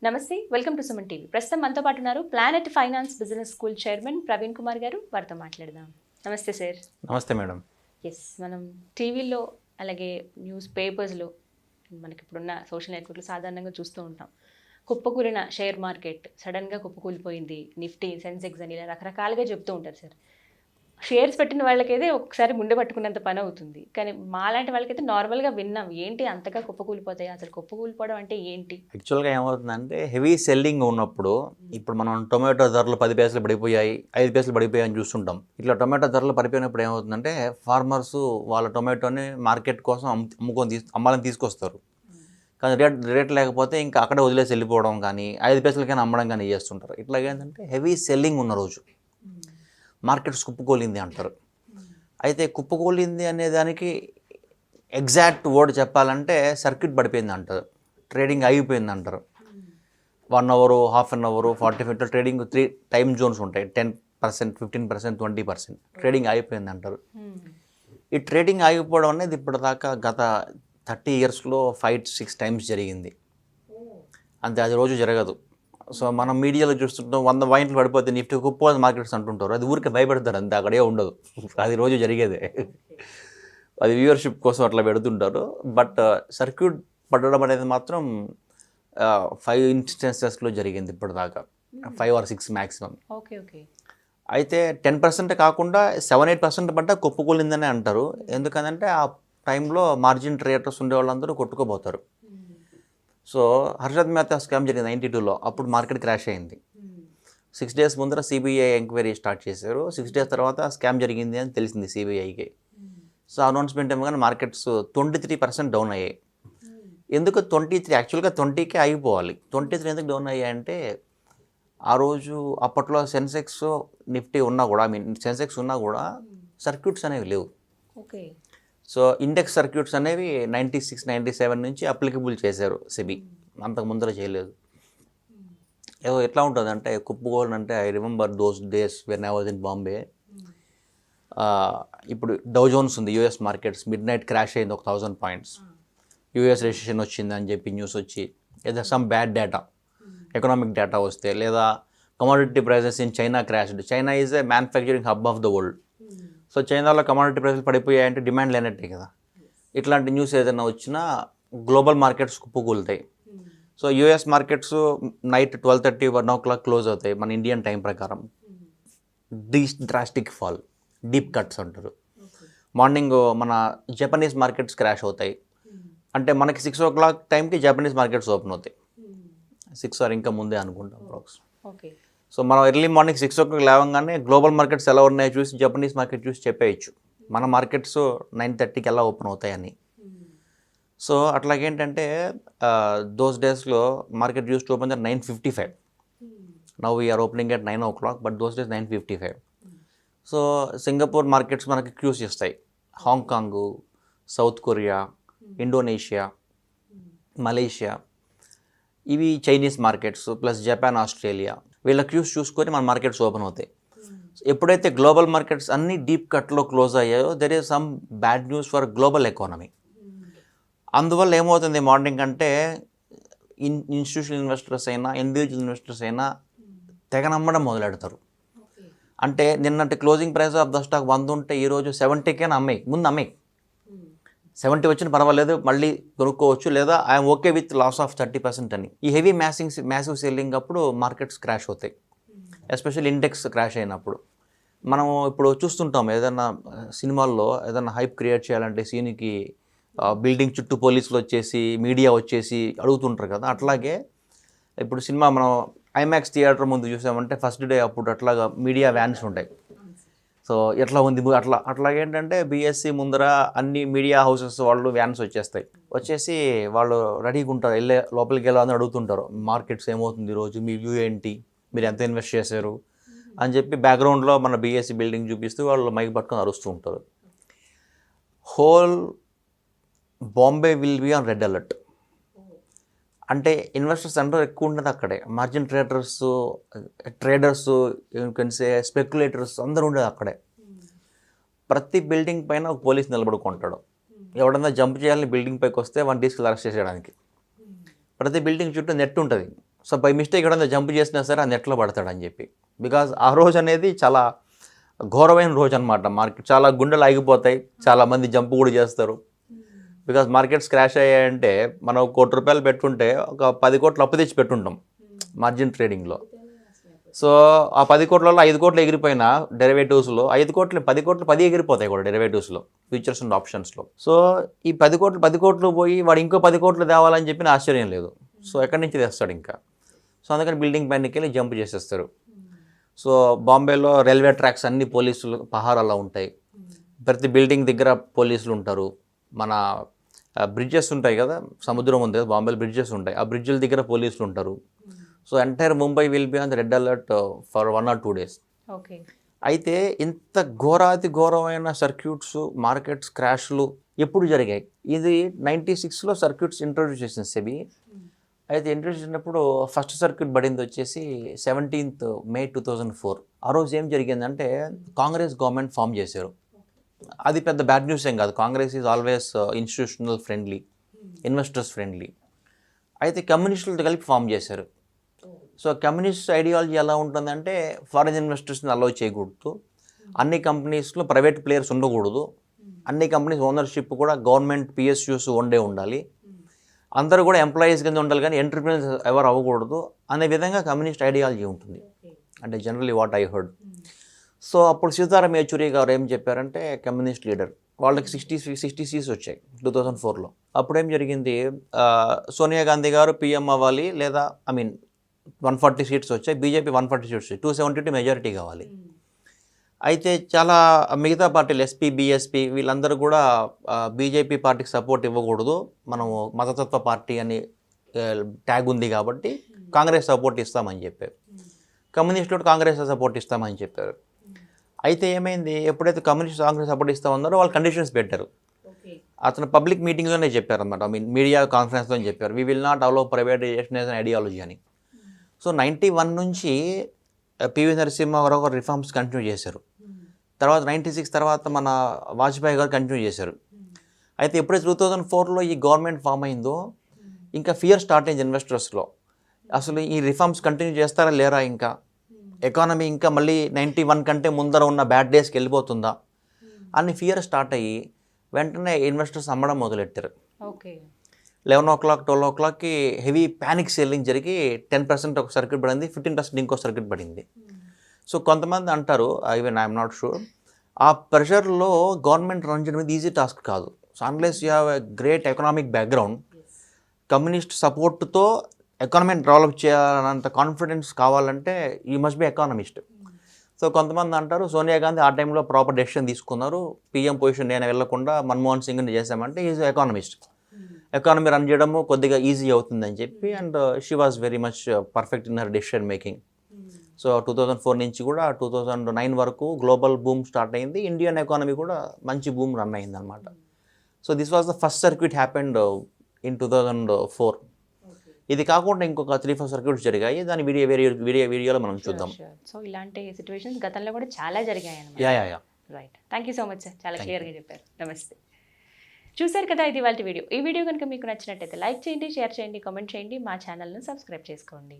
నమస్తే, welcome to Suman TV. ప్రస్తుతం మనతో పాటు ఉన్నారు planet finance business school chairman Praveen Kumar గారు. వారితో మాట్లాడదాం. నమస్తే సార్. నమస్తే మేడం. ఎస్, మనం టీవీలో అలాగే న్యూస్ పేపర్స్లో మనకి ఇప్పుడున్న సోషల్ నెట్వర్క్లు సాధారణంగా చూస్తూ ఉంటాం. కుప్పకూలిన షేర్ మార్కెట్, సడన్గా కుప్పకూలిపోయింది, నిఫ్టీ, సెన్సెక్స్ అని ఇలా రకరకాలుగా చెప్తూ ఉంటారు సార్. షేర్స్ పెట్టిన వాళ్ళకైతే ఒకసారి ముండే పట్టుకున్నంత పని అవుతుంది, కానీ మాలాంటి వాళ్ళకైతే నార్మల్గా విన్నాం. ఏంటి అంతగా కుప్పకూలిపోతాయి, అసలు కుప్పకూలిపోవడం అంటే ఏంటి? యాక్చువల్గా ఏమవుతుందంటే హెవీ సెల్లింగ్ ఉన్నప్పుడు, ఇప్పుడు మనం టొమాటో ధరలు 10 పైసలు పడిపోయాయి, 5 పైసలు పడిపోయాయి అని చూస్తుంటాం. ఇట్లా టొమాటో ధరలు పడిపోయినప్పుడు ఏమవుతుందంటే ఫార్మర్స్ వాళ్ళ టొమాటోని మార్కెట్ కోసం అమ్మాలని తీసుకొస్తారు. కానీ రేట్ లేకపోతే ఇంకా అక్కడే వదిలేసి వెళ్ళిపోవడం కానీ 5 పైసలకైనా అమ్మడం కానీ చేస్తుంటారు. ఇట్లాగేంటంటే హెవీ సెల్లింగ్ ఉన్న రోజు మార్కెట్స్ కుప్పకూలింది అంటారు. అయితే కుప్పకూలింది అనే దానికి ఎగ్జాక్ట్ వర్డ్ చెప్పాలంటే సర్క్యూట్ పడిపోయింది అంటారు, ట్రేడింగ్ ఆగిపోయింది అంటారు. 1 hour, half an hour, 45 trading 3 time zones ఉంటాయి. 10%, 15%, 20% ట్రేడింగ్ ఆగిపోయింది అంటారు. ఈ ట్రేడింగ్ ఆగిపోవడం అనేది ఇప్పటిదాకా గత 30 ఇయర్స్లో 5-6 టైమ్స్ జరిగింది. అంతే, అది రోజు జరగదు. సో మనం మీడియాలో చూస్తుంటాం, 100 పాయింట్లు పడిపోతే నిఫ్టీ కుప్ప మార్కెట్స్ అంటుంటారు. అది ఊరికే భయపెడతారు అంతే, అక్కడే ఉండదు. అది రోజు జరిగేదే. అది వ్యూవర్షిప్ కోసం అట్లా పెడుతుంటారు. బట్ సర్క్యూట్ పడడం అనేది మాత్రం 5 ఇన్స్టెన్సెస్లో జరిగింది ఇప్పటిదాకా, 5 or 6 మ్యాక్సిమం. అయితే 10% కాకుండా 7-8% పడ్డా కుప్పకూలిందని అంటారు. ఎందుకంటే ఆ టైంలో మార్జిన్ ట్రేడర్స్ ఉండే వాళ్ళందరూ కొట్టుకోబోతారు. సో హర్షద్ మెహతా స్కామ్ జరిగింది 92లో, అప్పుడు మార్కెట్ క్రాష్ అయింది. 6 days ముందర సిబిఐ ఎంక్వైరీ స్టార్ట్ చేశారు. 6 days తర్వాత స్కామ్ జరిగింది అని తెలిసింది సిబిఐకి. సో అనౌన్స్మెంట్ ఏమో కానీ మార్కెట్స్ 23% డౌన్ అయ్యాయి. ఎందుకు 23? యాక్చువల్గా 20కే ఆగిపోవాలి. 23 ఎందుకు డౌన్ అయ్యాయంటే ఆ రోజు అప్పట్లో సెన్సెక్స్, నిఫ్టీ ఉన్నా కూడా, సెన్సెక్స్ ఉన్నా కూడా సర్క్యూట్స్ అనేవి లేవు. సో ఇండెక్స్ సర్క్యూట్స్ అనేవి 96, 97 నుంచి అప్లికబుల్ చేశారు సెబీ, అంతకు ముందర చేయలేదు. ఏదో ఎట్లా ఉంటుంది అంటే కుప్పకూలని అంటే I remember those days when I was in Bombay. ఇప్పుడు డౌ జోన్స్ ఉంది, US markets mid night crash అయింది 1000 పాయింట్స్. యూఎస్ రెసిషన్ వచ్చింది అని చెప్పి న్యూస్ వచ్చి, ఏదో some bad data, economic data వస్తే, లేదా commodity prices in China crashed. China is a manufacturing hub of the world. So చైనాలో కమోడిటీ ప్రైస్లు పడిపోయాయంటే డిమాండ్ లేనట్టే కదా. ఇట్లాంటి న్యూస్ ఏదైనా వచ్చినా గ్లోబల్ మార్కెట్స్ కుప్పకూలుతాయి. So US markets night 12:30, 1 o'clock close అవుతాయి మన ఇండియన్ టైం ప్రకారం. డ్రాస్టిక్ ఫాల్, డీప్ కట్స్ అంటారు. మార్నింగ్ మన జపనీస్ మార్కెట్స్ క్రాష్ అవుతాయి. అంటే మనకి 6 o'clock టైంకి జపనీస్ మార్కెట్స్ ఓపెన్ అవుతాయి. 6 or ఇంకా ముందే అనుకుంటాం అప్రాక్స్. సో మనం ఎర్లీ మార్నింగ్ 6 o'clock లేవగానే గ్లోబల్ మార్కెట్స్ ఎలా ఉన్నాయో చూసి జపనీస్ మార్కెట్ చూసి చెప్పేయచ్చు మన మార్కెట్స్ 9:30కి ఎలా ఓపెన్ అవుతాయని. సో అట్లాగేంటంటే దోస్ డేస్లో market use to open 9:55. Now we are opening at 9 o'clock, but those days 9:55. So Singapore markets మనకి క్యూస్ ఇస్తాయి. Hong Kong, South Korea, Indonesia, Malaysia, ఇవి Chinese markets, plus Japan, Australia, వీళ్ళ క్యూస్ చూసుకొని మన మార్కెట్స్ ఓపెన్ అవుతాయి. ఎప్పుడైతే గ్లోబల్ మార్కెట్స్ అన్నీ deep కట్లో క్లోజ్ అయ్యాయో there is some bad news for global economy. అందువల్ల ఏమవుతుంది మార్నింగ్ అంటే ఇన్స్టిట్యూషనల్ ఇన్వెస్టర్స్ అయినా, ఇండివిజువల్ ఇన్వెస్టర్స్ అయినా తెగ నమ్మడం మొదలెడతారు. అంటే నిన్నటి closing price of the stock 100 ఉంటే ఈరోజు 70కైనా ముందు అమ్మాయి 70 వచ్చిన పర్వాలేదు, మళ్ళీ కొనుక్కోవచ్చు, లేదా I'm okay with loss of 30% అని. ఈ హెవీ మ్యాసివ్ సెల్లింగ్ అప్పుడు మార్కెట్స్ క్రాష్ అవుతాయి, ఎస్పెషల్లీ ఇండెక్స్ క్రాష్ అయినప్పుడు. మనం ఇప్పుడు చూస్తుంటాం ఏదైనా సినిమాల్లో ఏదైనా హైప్ క్రియేట్ చేయాలంటే సీన్కి బిల్డింగ్ చుట్టూ పోలీసులు వచ్చేసి, మీడియా వచ్చేసి అడుగుతుంటారు కదా. అట్లాగే ఇప్పుడు సినిమా మనం ఐమాక్స్ థియేటర్ ముందు చూసామంటే ఫస్ట్ డే అప్పుడు అట్లాగా మీడియా వ్యాన్స్ ఉంటాయి. సో ఎట్లా ఉంది అట్లాగేంటంటే బీఎస్సీ ముందర అన్ని మీడియా హౌసెస్ వాళ్ళు వ్యాన్స్ వచ్చేసి వాళ్ళు రెడీగా ఉంటారు, లోపలికి వెళ్ళాలని అడుగుతుంటారు, మార్కెట్స్ ఏమవుతుంది ఈరోజు, మీ వ్యూ ఏంటి, మీరు ఎంత ఇన్వెస్ట్ చేశారు అని చెప్పి బ్యాక్గ్రౌండ్లో మన బీఎస్సీ బిల్డింగ్ చూపిస్తూ వాళ్ళు మైక్ పట్టుకొని అరుస్తూ ఉంటారు. Whole Bombay will be on red alert. అంటే ఇన్వెస్టర్స్ అందరూ ఎక్కువ ఉండదు అక్కడే. మార్జిన్ ట్రేడర్స్ స్పెక్యులేటర్స్ అందరూ ఉండేది అక్కడే. ప్రతి బిల్డింగ్ పైన ఒక పోలీస్ నిలబడుకుంటాడు. ఎవడన్నా జంప్ చేయాలని బిల్డింగ్ పైకి వస్తే 1 తీసుకెళ్ళి అరెస్ట్ చేసేయడానికి. ప్రతి బిల్డింగ్ చుట్టూ నెట్ ఉంటుంది, సో బై మిస్టేక్ ఎక్కడైనా జంప్ చేసినా సరే ఆ నెట్లో పడతాడని చెప్పి. బికాజ్ ఆ రోజు అనేది చాలా ఘోరమైన రోజు అనమాట. మార్కెట్ చాలా గుండెలు ఆగిపోతాయి, చాలామంది జంప్ కూడా చేస్తారు. బికాజ్ మార్కెట్స్ క్రాష్ అయ్యాయంటే మనం ₹1,00,00,000 పెట్టుంటే ఒక 10 కోట్లు అప్పు తెచ్చి పెట్టుంటాం మార్జిన్ ట్రేడింగ్లో. సో ఆ 10 కోట్లలో 5 కోట్లు ఎగిరిపోయినా డెరివేటివ్స్లో 5 కోట్లు 10 కోట్లు 10 ఎగిరిపోతాయి కూడా డెరివేటివ్స్లో, ఫ్యూచర్స్ అండ్ ఆప్షన్స్లో. సో ఈ 10 కోట్లు పోయి వాడు ఇంకో 10 కోట్లు తేవాలని చెప్పిన ఆశ్చర్యం లేదు. సో ఎక్కడి నుంచి తెస్తాడు ఇంకా. సో అందుకని బిల్డింగ్ పైనకి వెళ్ళి జంప్ చేసేస్తారు. సో బాంబేలో రైల్వే ట్రాక్స్ అన్ని పోలీసులు పహారాలో ఉంటాయి. ప్రతి బిల్డింగ్ దగ్గర పోలీసులు ఉంటారు. మన బ్రిడ్జెస్ ఉంటాయి కదా, సముద్రం ఉంది కదా, బాంబేలో బ్రిడ్జెస్ ఉంటాయి, ఆ బ్రిడ్జ్ల దగ్గర పోలీసులు ఉంటారు. So entire Mumbai will be on the red alert for 1 or 2 days. Okay. అయితే ఇంత ఘోరాతి ఘోరమైన సర్క్యూట్స్, మార్కెట్స్ క్రాష్లు ఎప్పుడు జరిగాయి? ఇది 96లో సర్క్యూట్స్ ఇంట్రొడ్యూస్ చేసింది సెబీ. అయితే ఇంట్రొడ్యూస్ చేసినప్పుడు ఫస్ట్ సర్క్యూట్ పడింది వచ్చేసి 17th May 2004. ఆ రోజు ఏం జరిగిందంటే కాంగ్రెస్ గవర్నమెంట్ ఫామ్ చేశారు. అది పెద్ద బ్యాడ్ న్యూస్ ఏం కాదు. Congress is always institutional friendly, investors friendly. అయితే కమ్యూనిస్టులతో కలిపి ఫామ్ చేశారు. సో కమ్యూనిస్ట్ ఐడియాలజీ ఎలా ఉంటుందంటే ఫారిన్ ఇన్వెస్టర్స్ని అలౌ చేయకూడదు, అన్ని కంపెనీస్లో ప్రైవేట్ ప్లేయర్స్ ఉండకూడదు, అన్ని కంపెనీస్ ఓనర్షిప్ కూడా గవర్నమెంట్ పిఎస్యూస్ ఉండాలి, అందరూ కూడా ఎంప్లాయీస్ కింద ఉండాలి కానీ ఎంటర్ప్రినర్స్ ఎవరు అవ్వకూడదు అనే విధంగా కమ్యూనిస్ట్ ఐడియాలజీ ఉంటుంది. అంటే generally what I heard. So అప్పుడు సీతారాం యేచూరి గారు ఏం చెప్పారంటే కమ్యూనిస్ట్ లీడర్, వాళ్ళకి 60 seats వచ్చాయి 2004లో. అప్పుడు ఏం జరిగింది, సోనియా గాంధీ గారు పిఎం అవ్వాలి, లేదా 140 seats వచ్చాయి, బీజేపీ 140 seats వచ్చాయి, 272 మెజారిటీ కావాలి. అయితే చాలా మిగతా పార్టీలు ఎస్పీ, బీఎస్పీ వీళ్ళందరూ కూడా బీజేపీ పార్టీకి సపోర్ట్ ఇవ్వకూడదు, మనము మతతత్వ పార్టీ అని ట్యాగ్ ఉంది కాబట్టి కాంగ్రెస్ సపోర్ట్ ఇస్తామని చెప్పారు. కమ్యూనిస్టులు కాంగ్రెస్ సపోర్ట్ ఇస్తామని చెప్పారు. అయితే ఏమైంది, ఎప్పుడైతే కమ్యూనిస్ట్ కాంగ్రెస్ సపోర్ట్ ఇస్తా ఉన్నారో వాళ్ళు కండిషన్స్ పెట్టారు. అతను పబ్లిక్ మీటింగ్లోనే చెప్పారు అనమాట, మీడియా కాన్ఫరెన్స్లో చెప్పారు, we will not allow privatisation as an ideology అని. సో 91 నుంచి పివి నరసింహారావు గారు రిఫార్మ్స్ కంటిన్యూ చేశారు. తర్వాత 96 తర్వాత మన వాజ్పేయి గారు కంటిన్యూ చేశారు. అయితే ఎప్పుడైతే 2004లో ఈ గవర్నమెంట్ ఫామ్ అయిందో ఇంకా ఫియర్ స్టార్ట్ అయింది ఇన్వెస్టర్స్లో. అసలు ఈ రిఫార్మ్స్ కంటిన్యూ చేస్తారా లేరా, ఇంకా ఎకానమీ ఇంకా మళ్ళీ 91 కంటే ముందర ఉన్న బ్యాడ్ డేస్కి వెళ్ళిపోతుందా అని ఫియర్ స్టార్ట్ అయ్యి వెంటనే ఇన్వెస్టర్స్ అమ్మడం మొదలెట్టారు. ఓకే. 11 o'clock 12 o'clockకి హెవీ ప్యానిక్ సెల్లింగ్ జరిగి 10% ఒక సర్క్యూట్ పడింది, 15% ఇంకో సర్క్యూట్ పడింది. సో కొంతమంది అంటారు, ఈవెన్ ఐఎమ్ నాట్ షూర్, ఆ ప్రెషర్లో గవర్నమెంట్ రన్ చేయడం ఈజీ టాస్క్ కాదు. So unless you have a great economic background, communist సపోర్ట్తో ఎకానమీని డెవలప్ చేయాలన్నంత కాన్ఫిడెన్స్ కావాలంటే you must be economist. So కొంతమంది అంటారు సోనియా గాంధీ ఆ టైంలో ప్రాపర్ డెసిషన్ తీసుకున్నారు, పిఎం పొజిషన్ నేను వెళ్లకుండా మన్మోహన్ సింగ్ని చేశామంటే ఈజ్ ఎకానమిస్ట్, ఎకానమీ రన్ చేయడము కొద్దిగా ఈజీ అవుతుందని చెప్పి, and she was very much perfect in her decision making. So 2004 నుంచి కూడా 2009 వరకు గ్లోబల్ బూమ్ స్టార్ట్ అయింది, ఇండియన్ ఎకానమీ కూడా మంచి బూమ్ రన్ అయింది అనమాట. So this was the first circuit happened in 2004. ఇది కాకుండా ఇంకొక 3-4 సర్క్యూట్స్ జరిగాయి, దాని వీడియోలో మనం చూద్దాం. సో ఇలాంటి సిచ్యువేషన్స్ గతంలో కూడా చాలా జరిగాయి అన్నమాట. Yeah. Right, thank you so much sir, చాలా క్లియర్గా చెప్పారు. నమస్తే. చూసారు కదా, ఇది వాళ్ళ వీడియో. ఈ వీడియో కనుక మీకు నచ్చినట్టయితే లైక్ చేయండి, షేర్ చేయండి, కామెంట్ చేయండి, మా ఛానల్ను సబ్స్క్రైబ్ చేసుకోండి.